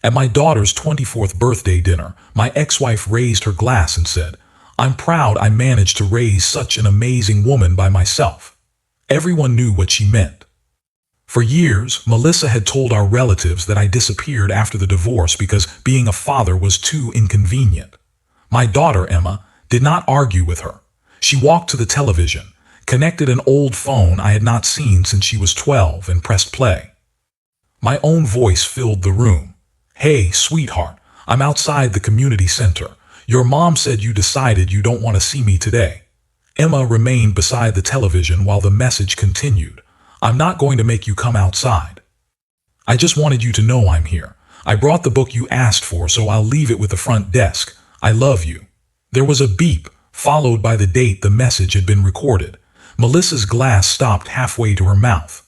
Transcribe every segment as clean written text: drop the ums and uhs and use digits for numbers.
At my daughter's 24th birthday dinner, my ex-wife raised her glass and said, "I'm proud I managed to raise such an amazing woman by myself." Everyone knew what she meant. For years, Melissa had told our relatives that I disappeared after the divorce because being a father was too inconvenient. My daughter, Emma, did not argue with her. She walked to the television, connected an old phone I had not seen since she was 12, and pressed play. My own voice filled the room. "Hey, sweetheart, I'm outside the community center. Your mom said you decided you don't want to see me today." Emma remained beside the television while the message continued. "I'm not going to make you come outside. I just wanted you to know I'm here. I brought the book you asked for, so I'll leave it with the front desk. I love you." There was a beep, followed by the date the message had been recorded. Melissa's glass stopped halfway to her mouth.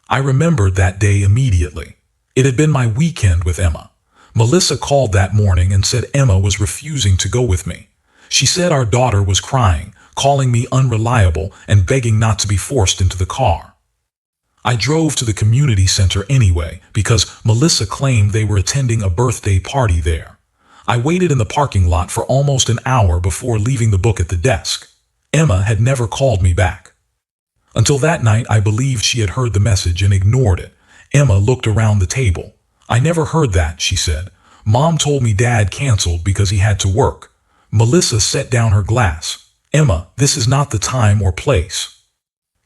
I remembered that day immediately. It had been my weekend with Emma. Melissa called that morning and said Emma was refusing to go with me. She said our daughter was crying, calling me unreliable, and begging not to be forced into the car. I drove to the community center anyway because Melissa claimed they were attending a birthday party there. I waited in the parking lot for almost an hour before leaving the book at the desk. Emma had never called me back. Until that night, I believed she had heard the message and ignored it. Emma looked around the table. "I never heard that," she said. "Mom told me Dad canceled because he had to work." Melissa set down her glass. "Emma, this is not the time or place."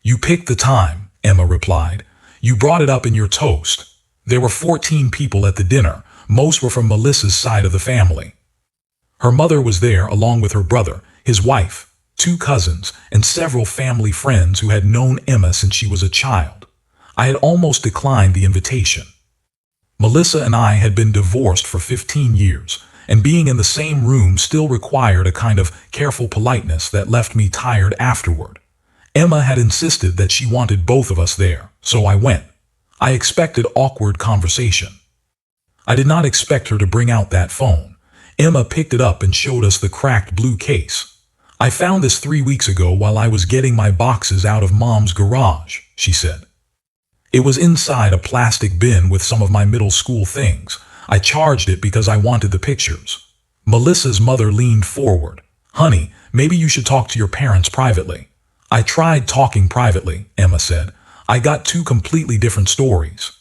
"You picked the time," Emma replied. "You brought it up in your toast." There were 14 people at the dinner. Most were from Melissa's side of the family. Her mother was there along with her brother, his wife, 2 cousins, and several family friends who had known Emma since she was a child. I had almost declined the invitation. Melissa and I had been divorced for 15 years, and being in the same room still required a kind of careful politeness that left me tired afterward. Emma had insisted that she wanted both of us there, so I went. I expected awkward conversation. I did not expect her to bring out that phone. Emma picked it up and showed us the cracked blue case. "I found this 3 weeks ago while I was getting my boxes out of Mom's garage," she said. It was inside a plastic bin with some of my middle school things. I charged it because I wanted the pictures. Melissa's mother leaned forward. "Honey, maybe you should talk to your parents privately." "I tried talking privately," Emma said. "I got 2 completely different stories."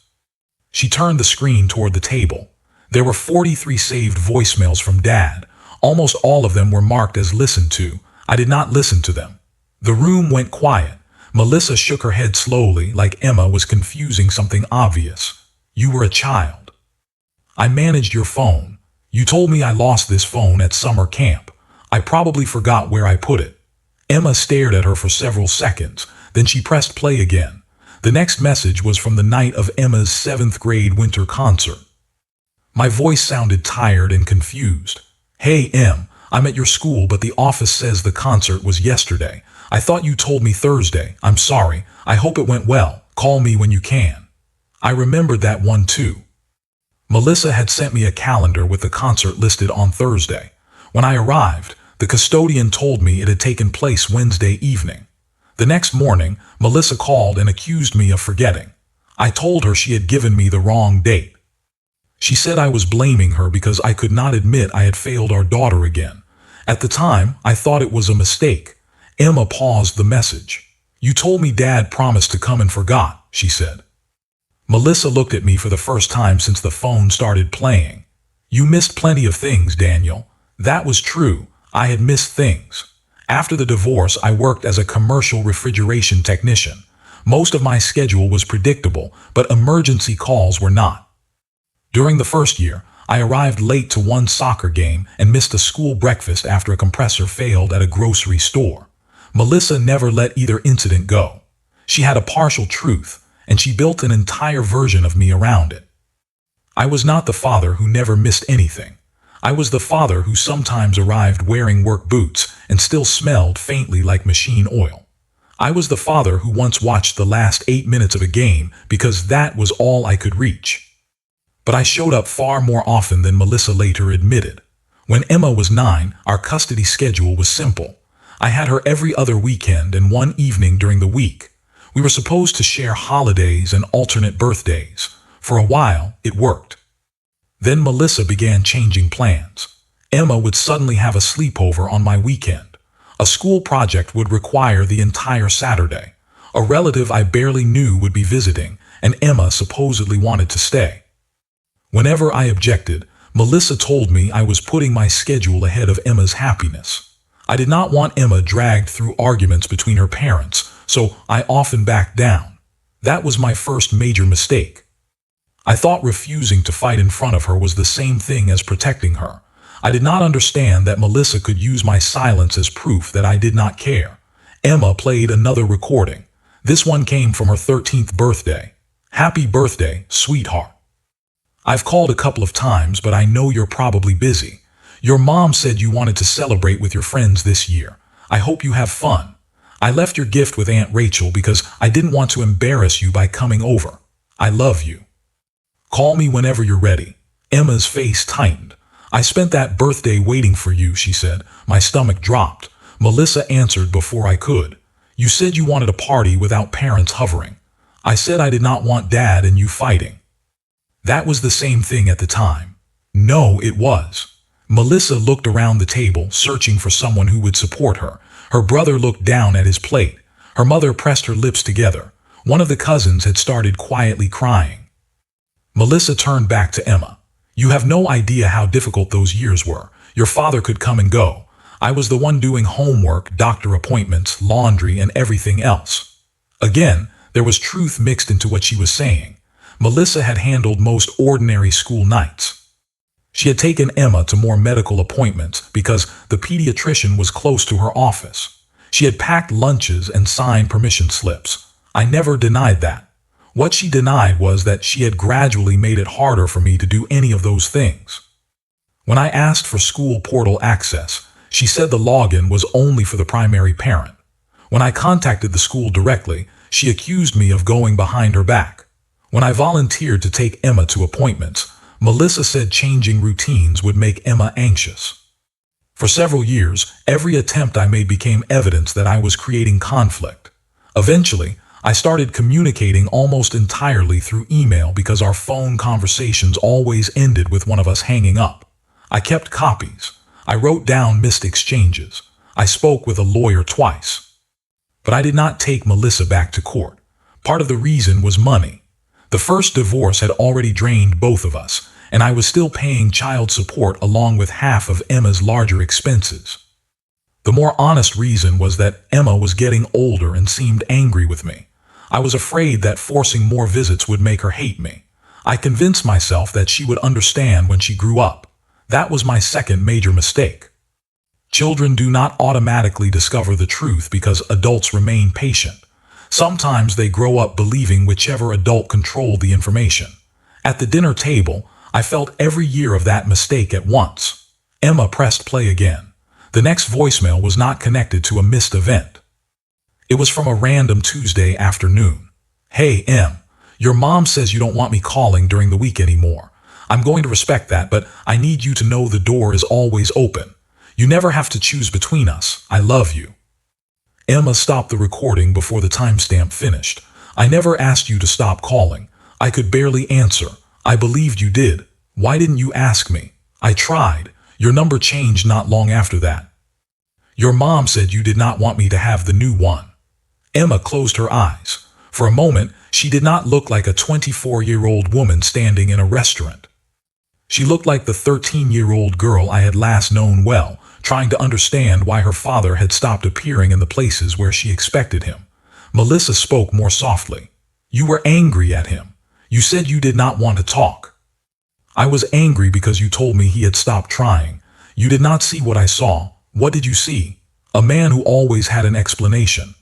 She turned the screen toward the table. There were 43 saved voicemails from Dad. Almost all of them were marked as listened to. I did not listen to them. The room went quiet. Melissa shook her head slowly, like Emma was confusing something obvious. "You were a child. I managed your phone. You told me I lost this phone at summer camp. I probably forgot where I put it." Emma stared at her for several seconds. Then she pressed play again. The next message was from the night of Emma's 7th grade winter concert. My voice sounded tired and confused. "Hey, Em, I'm at your school, but the office says the concert was yesterday. I thought you told me Thursday. I'm sorry. I hope it went well. Call me when you can." I remembered that one too. Melissa had sent me a calendar with the concert listed on Thursday. When I arrived, the custodian told me it had taken place Wednesday evening. The next morning, Melissa called and accused me of forgetting. I told her she had given me the wrong date. She said I was blaming her because I could not admit I had failed our daughter again. At the time, I thought it was a mistake. Emma paused the message. "You told me Dad promised to come and forgot," she said. Melissa looked at me for the first time since the phone started playing. "You missed plenty of things, Daniel." That was true. I had missed things. After the divorce, I worked as a commercial refrigeration technician. Most of my schedule was predictable, but emergency calls were not. During the first year, I arrived late to one soccer game and missed a school breakfast after a compressor failed at a grocery store. Melissa never let either incident go. She had a partial truth, and she built an entire version of me around it. I was not the father who never missed anything. I was the father who sometimes arrived wearing work boots and still smelled faintly like machine oil. I was the father who once watched the last 8 minutes of a game because that was all I could reach. But I showed up far more often than Melissa later admitted. When Emma was 9, our custody schedule was simple. I had her every other weekend and one evening during the week. We were supposed to share holidays and alternate birthdays. For a while, it worked. Then Melissa began changing plans. Emma would suddenly have a sleepover on my weekend. A school project would require the entire Saturday. A relative I barely knew would be visiting, and Emma supposedly wanted to stay. Whenever I objected, Melissa told me I was putting my schedule ahead of Emma's happiness. I did not want Emma dragged through arguments between her parents, so I often backed down. That was my first major mistake. I thought refusing to fight in front of her was the same thing as protecting her. I did not understand that Melissa could use my silence as proof that I did not care. Emma played another recording. This one came from her 13th birthday. Happy birthday, sweetheart. I've called a couple of times, but I know you're probably busy. Your mom said you wanted to celebrate with your friends this year. I hope you have fun. I left your gift with Aunt Rachel because I didn't want to embarrass you by coming over. I love you. Call me whenever you're ready. Emma's face tightened. I spent that birthday waiting for you, she said. My stomach dropped. Melissa answered before I could. You said you wanted a party without parents hovering. I said I did not want Dad and you fighting. That was the same thing at the time. No, it was. Melissa looked around the table, searching for someone who would support her. Her brother looked down at his plate. Her mother pressed her lips together. One of the cousins had started quietly crying. Melissa turned back to Emma. You have no idea how difficult those years were. Your father could come and go. I was the one doing homework, doctor appointments, laundry, and everything else. Again, there was truth mixed into what she was saying. Melissa had handled most ordinary school nights. She had taken Emma to more medical appointments because the pediatrician was close to her office. She had packed lunches and signed permission slips. I never denied that. What she denied was that she had gradually made it harder for me to do any of those things. When I asked for school portal access, she said the login was only for the primary parent. When I contacted the school directly, she accused me of going behind her back. When I volunteered to take Emma to appointments, Melissa said changing routines would make Emma anxious. For several years, every attempt I made became evidence that I was creating conflict. Eventually, I started communicating almost entirely through email because our phone conversations always ended with one of us hanging up. I kept copies. I wrote down missed exchanges. I spoke with a lawyer twice. But I did not take Melissa back to court. Part of the reason was money. The first divorce had already drained both of us, and I was still paying child support along with half of Emma's larger expenses. The more honest reason was that Emma was getting older and seemed angry with me. I was afraid that forcing more visits would make her hate me. I convinced myself that she would understand when she grew up. That was my second major mistake. Children do not automatically discover the truth because adults remain patient. Sometimes they grow up believing whichever adult controlled the information. At the dinner table, I felt every year of that mistake at once. Emma pressed play again. The next voicemail was not connected to a missed event. It was from a random Tuesday afternoon. Hey, Em, your mom says you don't want me calling during the week anymore. I'm going to respect that, but I need you to know the door is always open. You never have to choose between us. I love you. Emma stopped the recording before the timestamp finished. I never asked you to stop calling. I could barely answer. I believed you did. Why didn't you ask me? I tried. Your number changed not long after that. Your mom said you did not want me to have the new one. Emma closed her eyes. For a moment, she did not look like a 24-year-old woman standing in a restaurant. She looked like the 13-year-old girl I had last known well, trying to understand why her father had stopped appearing in the places where she expected him. Melissa spoke more softly. You were angry at him. You said you did not want to talk. I was angry because you told me he had stopped trying. You did not see what I saw. What did you see? A man who always had an explanation.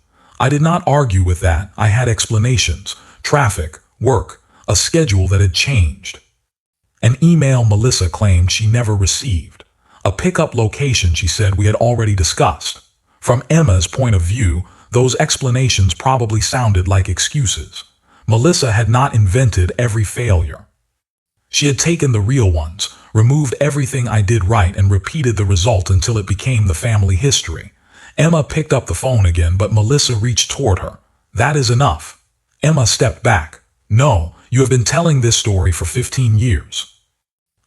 I did not argue with that. I had explanations. Traffic, work, a schedule that had changed. An email Melissa claimed she never received. A pickup location she said we had already discussed. From Emma's point of view, those explanations probably sounded like excuses. Melissa had not invented every failure. She had taken the real ones, removed everything I did right, and repeated the result until it became the family history. Emma picked up the phone again, but Melissa reached toward her. That is enough. Emma stepped back. No, you have been telling this story for 15 years.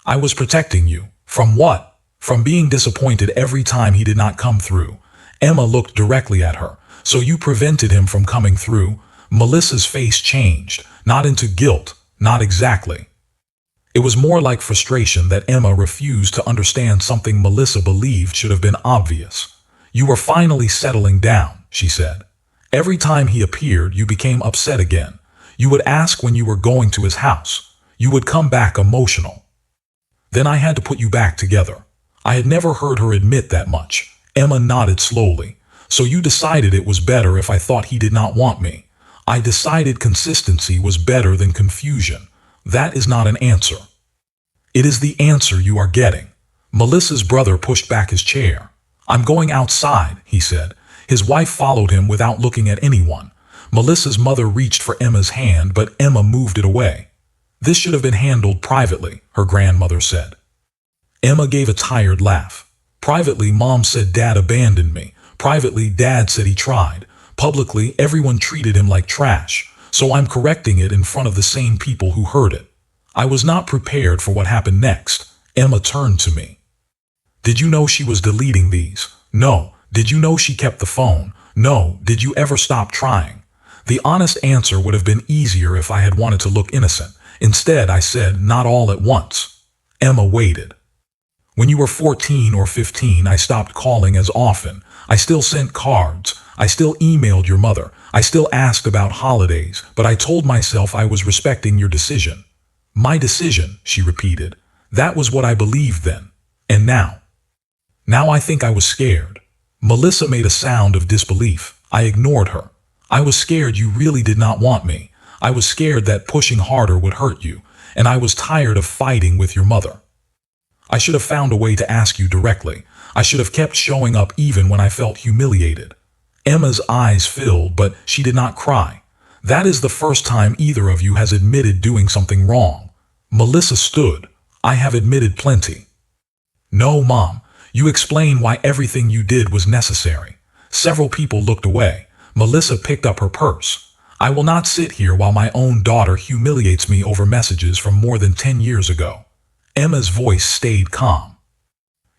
I was protecting you. From what? From being disappointed every time he did not come through. Emma looked directly at her. So you prevented him from coming through? Melissa's face changed, not into guilt, not exactly. It was more like frustration that Emma refused to understand something Melissa believed should have been obvious. You were finally settling down, she said. Every time he appeared, you became upset again. You would ask when you were going to his house. You would come back emotional. Then I had to put you back together. I had never heard her admit that much. Emma nodded slowly. So you decided it was better if I thought he did not want me. I decided consistency was better than confusion. That is not an answer. It is the answer you are getting. Melissa's brother pushed back his chair. I'm going outside, he said. His wife followed him without looking at anyone. Melissa's mother reached for Emma's hand, but Emma moved it away. This should have been handled privately, her grandmother said. Emma gave a tired laugh. Privately, Mom said Dad abandoned me. Privately, Dad said he tried. Publicly, everyone treated him like trash. So I'm correcting it in front of the same people who heard it. I was not prepared for what happened next. Emma turned to me. Did you know she was deleting these? No. Did you know she kept the phone? No. Did you ever stop trying? The honest answer would have been easier if I had wanted to look innocent. Instead, I said, not all at once. Emma waited. When you were 14 or 15, I stopped calling as often. I still sent cards. I still emailed your mother. I still asked about holidays, but I told myself I was respecting your decision. My decision, she repeated. That was what I believed then. And now? Now I think I was scared. Melissa made a sound of disbelief. I ignored her. I was scared you really did not want me. I was scared that pushing harder would hurt you, and I was tired of fighting with your mother. I should have found a way to ask you directly. I should have kept showing up even when I felt humiliated. Emma's eyes filled, but she did not cry. That is the first time either of you has admitted doing something wrong. Melissa stood. I have admitted plenty. No, Mom. You explain why everything you did was necessary. Several people looked away. Melissa picked up her purse. I will not sit here while my own daughter humiliates me over messages from more than 10 years ago. Emma's voice stayed calm.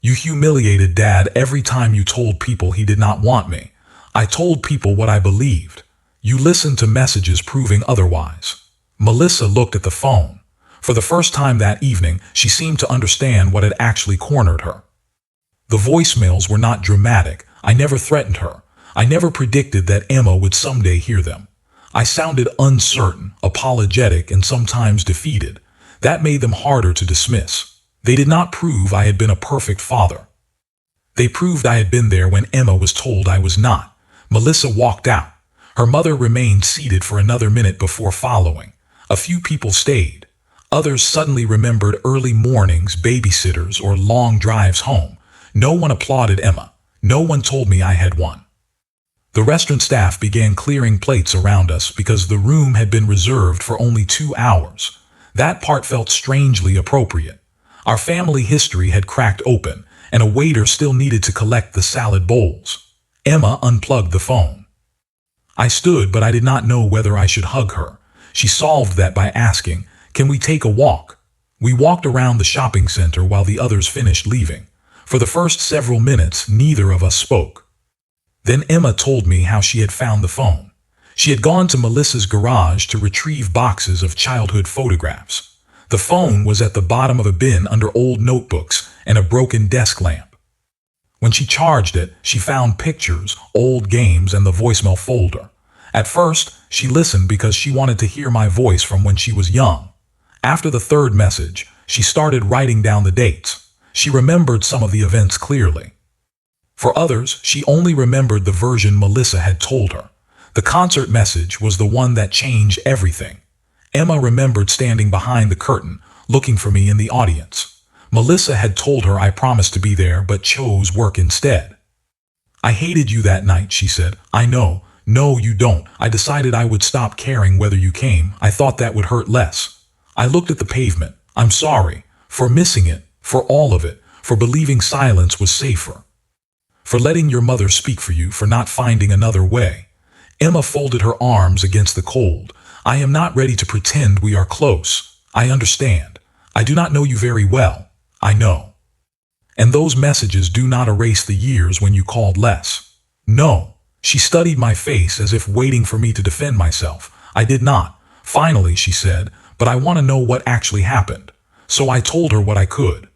You humiliated Dad every time you told people he did not want me. I told people what I believed. You listened to messages proving otherwise. Melissa looked at the phone. For the first time that evening, she seemed to understand what had actually cornered her. The voicemails were not dramatic. I never threatened her. I never predicted that Emma would someday hear them. I sounded uncertain, apologetic, and sometimes defeated. That made them harder to dismiss. They did not prove I had been a perfect father. They proved I had been there when Emma was told I was not. Melissa walked out. Her mother remained seated for another minute before following. A few people stayed. Others suddenly remembered early mornings, babysitters, or long drives home. No one applauded Emma. No one told me I had won. The restaurant staff began clearing plates around us because the room had been reserved for only 2 hours. That part felt strangely appropriate. Our family history had cracked open, and a waiter still needed to collect the salad bowls. Emma unplugged the phone. I stood, but I did not know whether I should hug her. She solved that by asking, "Can we take a walk?" We walked around the shopping center while the others finished leaving. For the first several minutes, neither of us spoke. Then Emma told me how she had found the phone. She had gone to Melissa's garage to retrieve boxes of childhood photographs. The phone was at the bottom of a bin under old notebooks and a broken desk lamp. When she charged it, she found pictures, old games, and the voicemail folder. At first, she listened because she wanted to hear my voice from when she was young. After the third message, she started writing down the dates. She remembered some of the events clearly. For others, she only remembered the version Melissa had told her. The concert message was the one that changed everything. Emma remembered standing behind the curtain, looking for me in the audience. Melissa had told her I promised to be there but chose work instead. I hated you that night, she said. I know. No, you don't. I decided I would stop caring whether you came. I thought that would hurt less. I looked at the pavement. I'm sorry. For missing it. For all of it. For believing silence was safer. For letting your mother speak for you. For not finding another way. Emma folded her arms against the cold. I am not ready to pretend we are close. I understand. I do not know you very well, I know. And those messages do not erase the years when you called less. No. She studied my face as if waiting for me to defend myself. I did not. Finally, she said, but I want to know what actually happened. So I told her what I could.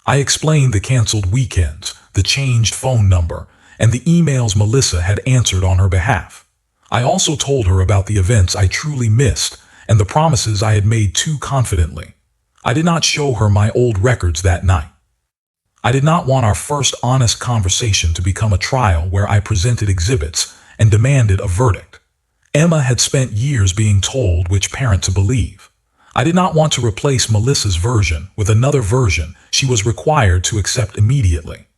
I explained the canceled weekends, the changed phone number, and the emails Melissa had answered on her behalf. I also told her about the events I truly missed and the promises I had made too confidently. I did not show her my old records that night. I did not want our first honest conversation to become a trial where I presented exhibits and demanded a verdict. Emma had spent years being told which parent to believe. I did not want to replace Melissa's version with another version she was required to accept immediately.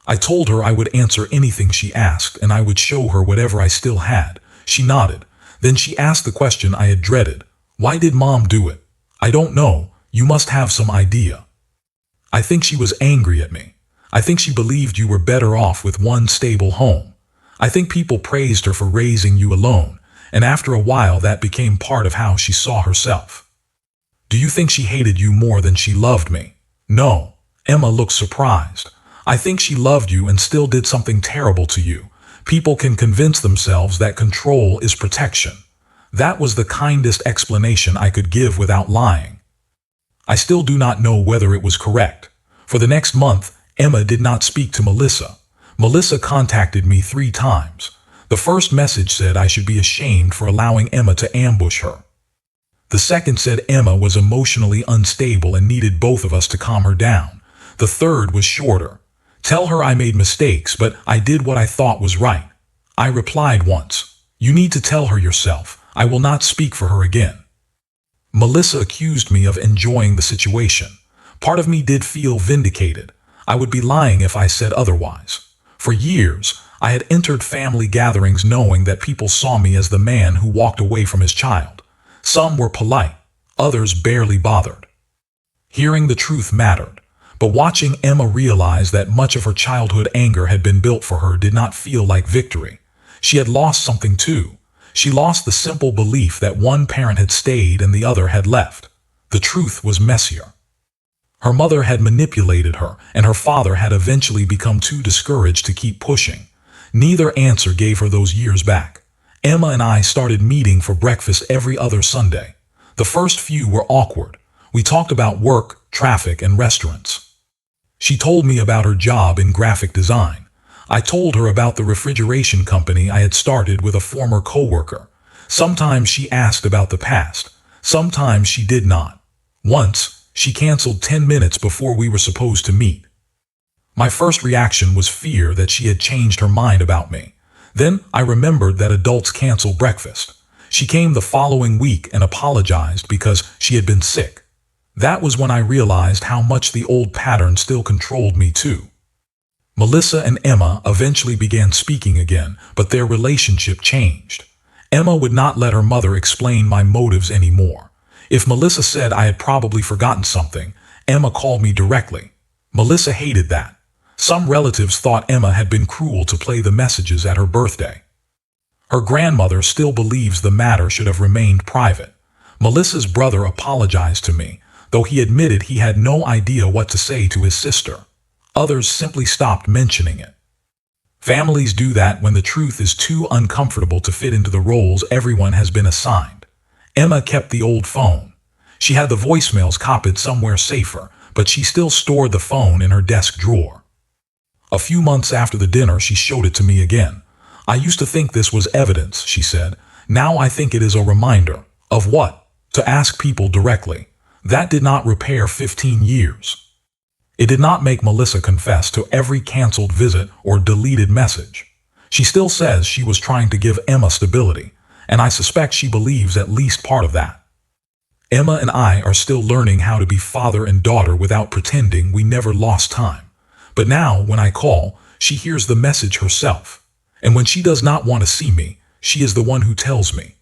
I told her I would answer anything she asked and I would show her whatever I still had. She nodded. Then she asked the question I had dreaded. Why did Mom do it? I don't know. You must have some idea. I think she was angry at me. I think she believed you were better off with one stable home. I think people praised her for raising you alone, and after a while that became part of how she saw herself. Do you think she hated you more than she loved me? No. Emma looked surprised. I think she loved you and still did something terrible to you. People can convince themselves that control is protection. That was the kindest explanation I could give without lying. I still do not know whether it was correct. For the next month, Emma did not speak to Melissa. Melissa contacted me 3 times. The first message said I should be ashamed for allowing Emma to ambush her. The second said Emma was emotionally unstable and needed both of us to calm her down. The third was shorter. Tell her I made mistakes, but I did what I thought was right. I replied once. You need to tell her yourself. I will not speak for her again. Melissa accused me of enjoying the situation. Part of me did feel vindicated. I would be lying if I said otherwise. For years, I had entered family gatherings knowing that people saw me as the man who walked away from his child. Some were polite, others barely bothered. Hearing the truth mattered, but watching Emma realize that much of her childhood anger had been built for her did not feel like victory. She had lost something too. She lost the simple belief that one parent had stayed and the other had left. The truth was messier. Her mother had manipulated her, and her father had eventually become too discouraged to keep pushing. Neither answer gave her those years back. Emma and I started meeting for breakfast every other Sunday. The first few were awkward. We talked about work, traffic, and restaurants. She told me about her job in graphic design. I told her about the refrigeration company I had started with a former coworker. Sometimes she asked about the past. Sometimes she did not. Once, she canceled 10 minutes before we were supposed to meet. My first reaction was fear that she had changed her mind about me. Then I remembered that adults cancel breakfast. She came the following week and apologized because she had been sick. That was when I realized how much the old pattern still controlled me too. Melissa and Emma eventually began speaking again, but their relationship changed. Emma would not let her mother explain my motives anymore. If Melissa said I had probably forgotten something, Emma called me directly. Melissa hated that. Some relatives thought Emma had been cruel to play the messages at her birthday. Her grandmother still believes the matter should have remained private. Melissa's brother apologized to me, though he admitted he had no idea what to say to his sister. Others simply stopped mentioning it. Families do that when the truth is too uncomfortable to fit into the roles everyone has been assigned. Emma kept the old phone. She had the voicemails copied somewhere safer, but she still stored the phone in her desk drawer. A few months after the dinner, she showed it to me again. I used to think this was evidence, she said. Now I think it is a reminder. Of what? To ask people directly. That did not repair 15 years. It did not make Melissa confess to every canceled visit or deleted message. She still says she was trying to give Emma stability, and I suspect she believes at least part of that. Emma and I are still learning how to be father and daughter without pretending we never lost time. But now, when I call, she hears the message herself. And when she does not want to see me, she is the one who tells me.